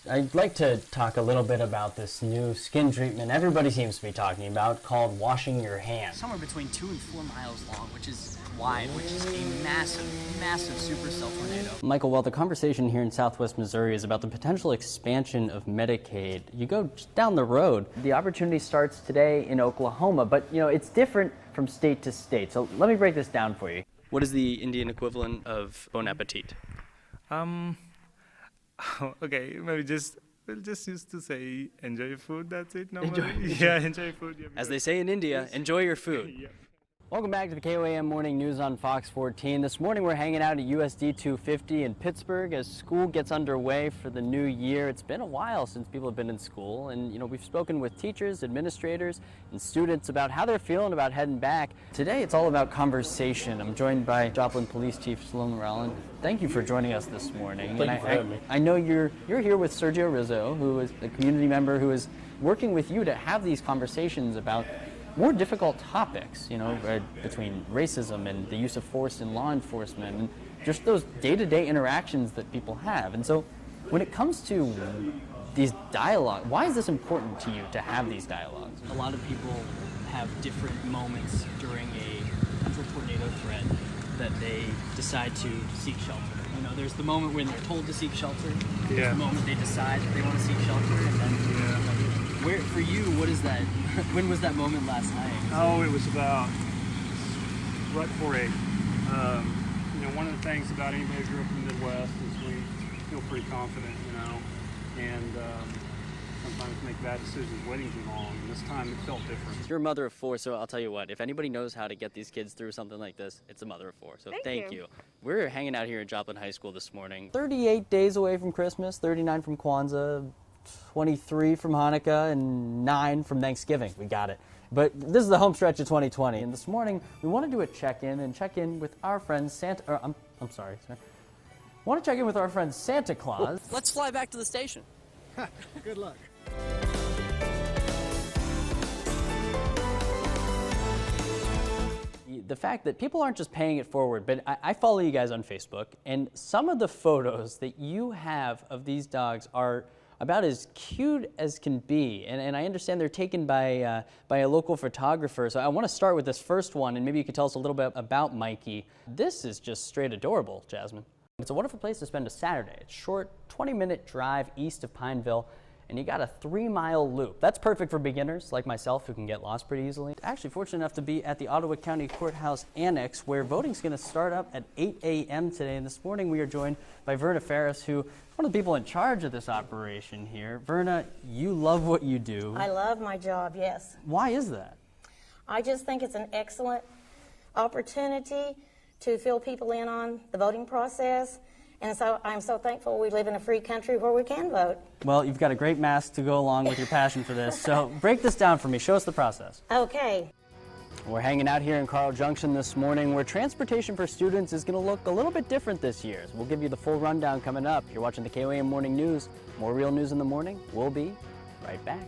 I'd like to talk a little bit about this new skin treatment everybody seems to be talking about called washing your hands. Somewhere between 2 and 4 miles long, which is wide, which is a massive, massive supercell tornado. Michael, well, the conversation here in Southwest Missouri is about the potential expansion of Medicaid. You go just down the road. The opportunity starts today in Oklahoma, but it's different from state to state. So let me break this down for you. What is the Indian equivalent of bon appetit? Okay, maybe we'll just used to say enjoy food, that's it normally. Yeah, enjoy food. Yeah, as they say in India, enjoy your food. Yeah. Welcome back to the KOAM Morning News on Fox 14. This morning we're hanging out at USD 250 in Pittsburgh as school gets underway for the new year. It's been a while since people have been in school, and we've spoken with teachers, administrators, and students about how they're feeling about heading back. Today it's all about conversation. I'm joined by Joplin Police Chief Sloan Rowland. Thank you for joining us this morning. Thank you for having me. I know you're here with Sergio Rizzo, who is a community member who is working with you to have these conversations about more difficult topics, between racism and the use of force in law enforcement, and just those day-to-day interactions that people have. And so when it comes to these dialogue, why is this important to you to have these dialogues? A lot of people have different moments during a potential tornado threat that they decide to seek shelter. There's the moment when they're told to seek shelter. There's the moment they decide that they want to seek shelter, and then where, for you, what is that? When was that moment last night? Oh, it was about right before 8. One of the things about anybody who grew up in the Midwest is we feel pretty confident, and sometimes make bad decisions waiting too long. And this time it felt different. You're a mother of 4, so I'll tell you what, if anybody knows how to get these kids through something like this, it's a mother of 4. So thank you. We're hanging out here at Joplin High School this morning. 38 days away from Christmas, 39 from Kwanzaa, 23 from Hanukkah, and 9 from Thanksgiving. We got it. But this is the home stretch of 2020, and this morning we want to do a check-in with our friend Santa. I'm sorry, sir. Want to check in with our friend Santa Claus. Let's fly back to the station. Good luck. The fact that people aren't just paying it forward, but I follow you guys on Facebook, and some of the photos that you have of these dogs are about as cute as can be, and I understand they're taken by a local photographer. So I want to start with this first one, and maybe you could tell us a little bit about Mikey. This is just straight adorable, Jasmine. It's a wonderful place to spend a Saturday. It's a short 20-minute drive east of Pineville, and you got a 3-mile loop. That's perfect for beginners like myself who can get lost pretty easily. Actually fortunate enough to be at the Ottawa County Courthouse Annex, where voting's going to start up at 8 a.m. today. And this morning we are joined by Verna Ferris, who is one of the people in charge of this operation here. Verna, you love what you do. I love my job, yes. Why is that? I just think it's an excellent opportunity to fill people in on the voting process. And so I'm so thankful we live in a free country where we can vote. Well, you've got a great mask to go along with your passion for this. So break this down for me. Show us the process. Okay. We're hanging out here in Carl Junction this morning, where transportation for students is going to look a little bit different this year. So we'll give you the full rundown coming up. You're watching the KOAM Morning News. More real news in the morning. We'll be right back.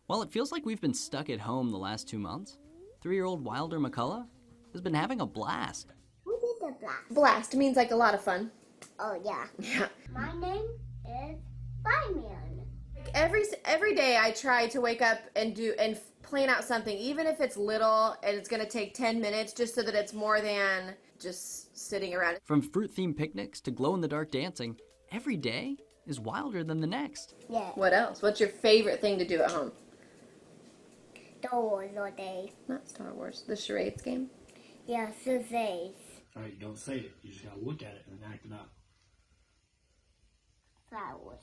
Well, it feels like we've been stuck at home the last 2 months. 3-year-old Wilder McCullough has been having a blast. What is a blast? Blast means like a lot of fun. Oh, yeah. Yeah. My name is Fireman. Every day I try to wake up and plan out something, even if it's little and it's going to take 10 minutes, just so that it's more than just sitting around. From fruit-themed picnics to glow-in-the-dark dancing, every day is wilder than the next. Yeah. What else? What's your favorite thing to do at home? Star Wars all day. Not Star Wars. The charades game? Yeah, Suzanne. All right, don't say it. You just gotta look at it and act it out. Flowers.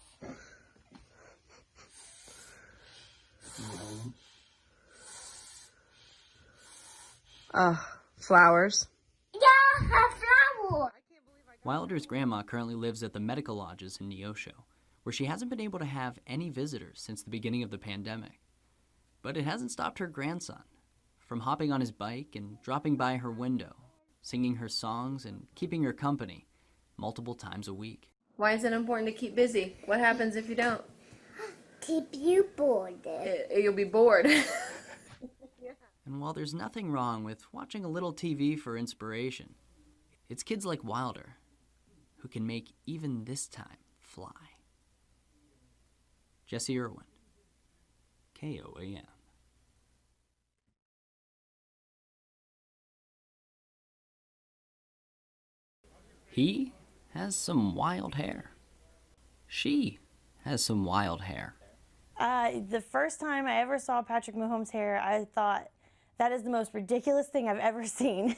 Flowers. Yeah, flowers. Wilder's grandma currently lives at the medical lodges in Neosho, where she hasn't been able to have any visitors since the beginning of the pandemic. But it hasn't stopped her grandson from hopping on his bike and dropping by her window, singing her songs and keeping her company multiple times a week. Why is it important to keep busy? What happens if you don't? Keep you bored. You'll be bored. And while there's nothing wrong with watching a little TV for inspiration, it's kids like Wilder who can make even this time fly. Jesse Irwin, KOAM. He has some wild hair. She has some wild hair. The first time I ever saw Patrick Mahomes' hair, I thought, that is the most ridiculous thing I've ever seen.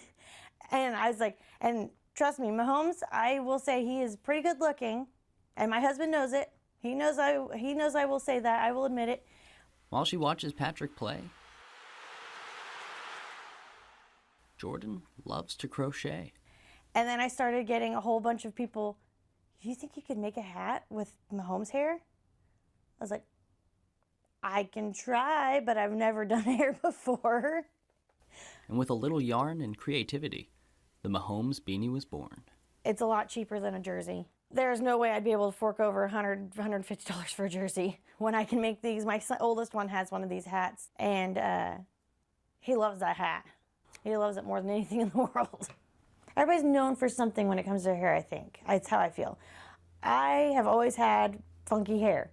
And I was like, and trust me, Mahomes, I will say he is pretty good looking, and my husband knows it. He knows I will say that. I will admit it. While she watches Patrick play, Jordan loves to crochet. And then I started getting a whole bunch of people, do you think you could make a hat with Mahomes' hair? I was like, I can try, but I've never done hair before. And with a little yarn and creativity, the Mahomes Beanie was born. It's a lot cheaper than a jersey. There's no way I'd be able to fork over $100, $150 for a jersey when I can make these. My oldest one has one of these hats, and he loves that hat. He loves it more than anything in the world. Everybody's known for something when it comes to their hair, I think. That's how I feel. I have always had funky hair.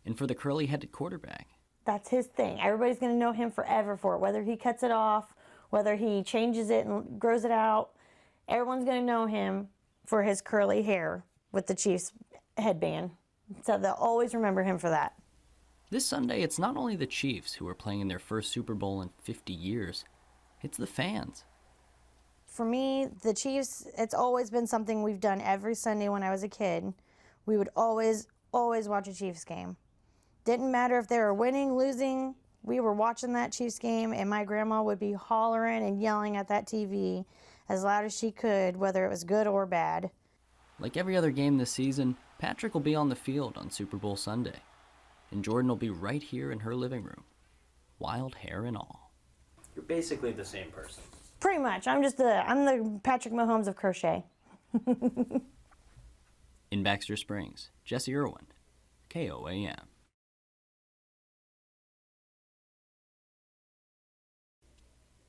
And for the curly-headed quarterback, That's his thing. Everybody's going to know him forever for it, whether he cuts it off, whether he changes it and grows it out. Everyone's going to know him for his curly hair with the Chiefs headband. So they'll always remember him for that. this Sunday it's not only the Chiefs who are playing in their first Super Bowl in 50 years, it's the fans. For me, the Chiefs, it's always been something we've done every Sunday when I was a kid. We would always watch a Chiefs game. Didn't matter if they were winning, losing, we were watching that Chiefs game, and my grandma would be hollering and yelling at that TV as loud as she could, whether it was good or bad. Like every other game this season, Patrick will be on the field on Super Bowl Sunday, and Jordan will be right here in her living room, wild hair and all. You're basically the same person. Pretty much. I'm the Patrick Mahomes of crochet. In Baxter Springs, Jesse Irwin, KOAM.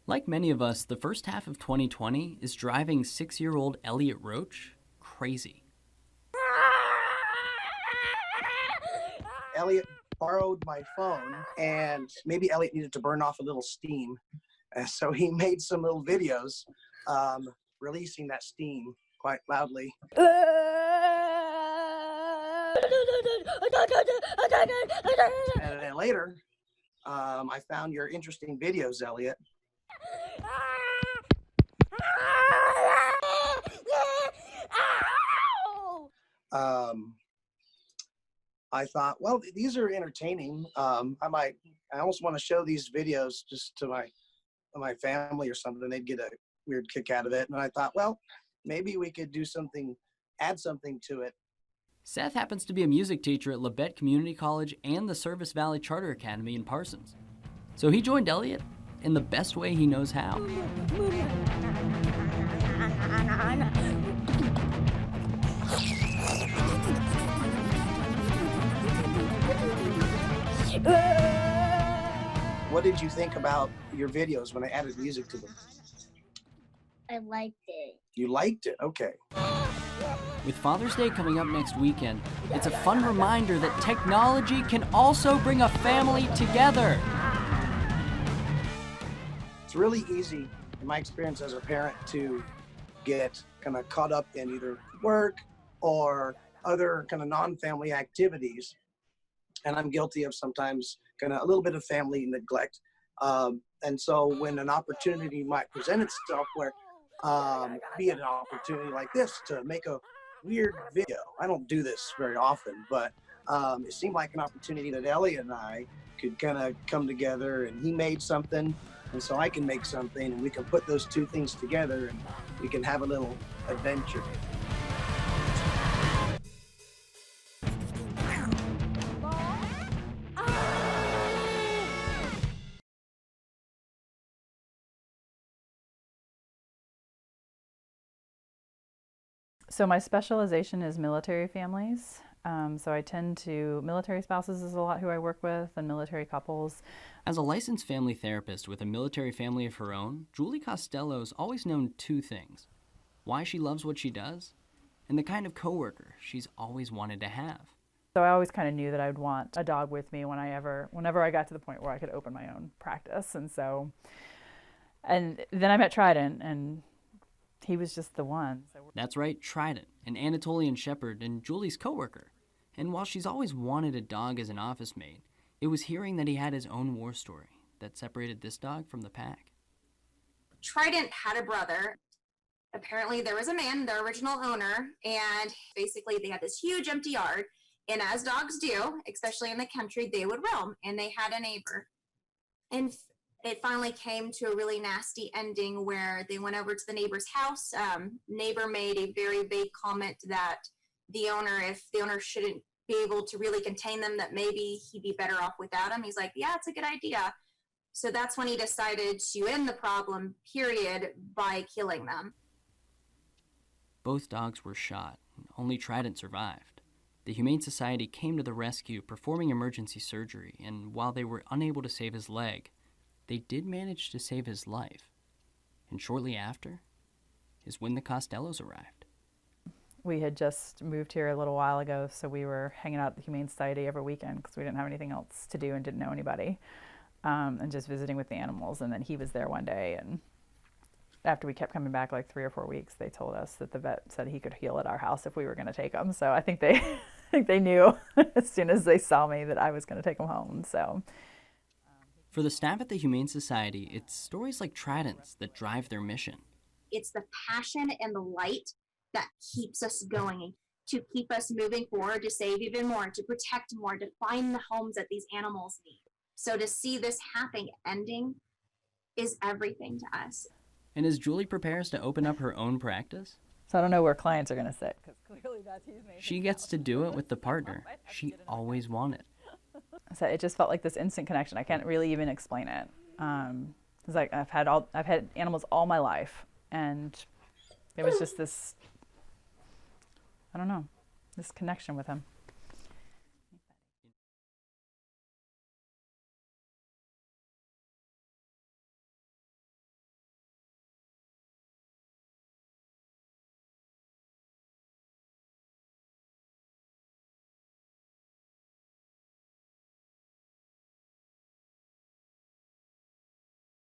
Like many of us, the first half of 2020 is driving 6-year-old Elliot Roach crazy. Elliot borrowed my phone, and maybe Elliot needed to burn off a little steam. So he made some little videos releasing that steam quite loudly. And then later, I found your interesting videos, Elliot. I thought, well, these are entertaining. I almost want to show these videos just to my family or something. They'd get a weird kick out of it. And I thought, well, maybe we could do something, add something to it. Seth happens to be a music teacher at Labette Community College and the Service Valley Charter Academy in Parsons. So he joined Elliot in the best way he knows how. What did you think about your videos when I added music to them? I liked it. You liked it? Okay. With Father's Day coming up next weekend, it's a fun reminder that technology can also bring a family together. It's really easy, in my experience as a parent, to get kind of caught up in either work or other kind of non-family activities. And I'm guilty of sometimes kind of a little bit of family neglect. And so when an opportunity might present itself where, be it an opportunity like this to make a weird video. I don't do this very often, but it seemed like an opportunity that Elliot and I could kind of come together, and he made something, and so I can make something, and we can put those two things together, and we can have a little adventure. So my specialization is military families. So I tend to, military spouses is a lot who I work with, and military couples. As a licensed family therapist with a military family of her own, Julie Costello's always known two things: why she loves what she does, and the kind of coworker she's always wanted to have. So I always kind of knew that I'd want a dog with me whenever I got to the point where I could open my own practice. And then I met Trident, and he was just the one. That's right, Trident, an Anatolian Shepherd and Julie's coworker. And while she's always wanted a dog as an office mate, it was hearing that he had his own war story that separated this dog from the pack. Trident had a brother. Apparently there was a man, the original owner, and basically they had this huge empty yard. And as dogs do, especially in the country, they would roam, and they had a neighbor. And it finally came to a really nasty ending where they went over to the neighbor's house. Neighbor made a very vague comment that if the owner shouldn't be able to really contain them, that maybe he'd be better off without him. He's like, yeah, it's a good idea. So that's when he decided to end the problem, period, by killing them. Both dogs were shot. Only Trident survived. The Humane Society came to the rescue, performing emergency surgery, and while they were unable to save his leg, they did manage to save his life. And shortly after is when the Costellos arrived. We had just moved here a little while ago, so we were hanging out at the Humane Society every weekend because we didn't have anything else to do and didn't know anybody, and just visiting with the animals. And then he was there one day, and after we kept coming back like 3 or 4 weeks, they told us that the vet said he could heal at our house if we were going to take him. So I think they knew as soon as they saw me that I was going to take him home. So for the staff at the Humane Society, it's stories like Trident's that drive their mission. It's the passion and the light that keeps us going, to keep us moving forward, to save even more, to protect more, to find the homes that these animals need. So to see this happy ending is everything to us. And as Julie prepares to open up her own practice, I don't know where clients are going to sit, because clearly that's who's made she gets to do it with the partner she always wanted. So it just felt like this instant connection. I can't really even explain it. It's like I've had animals all my life, and it was just this, I don't know, this connection with him.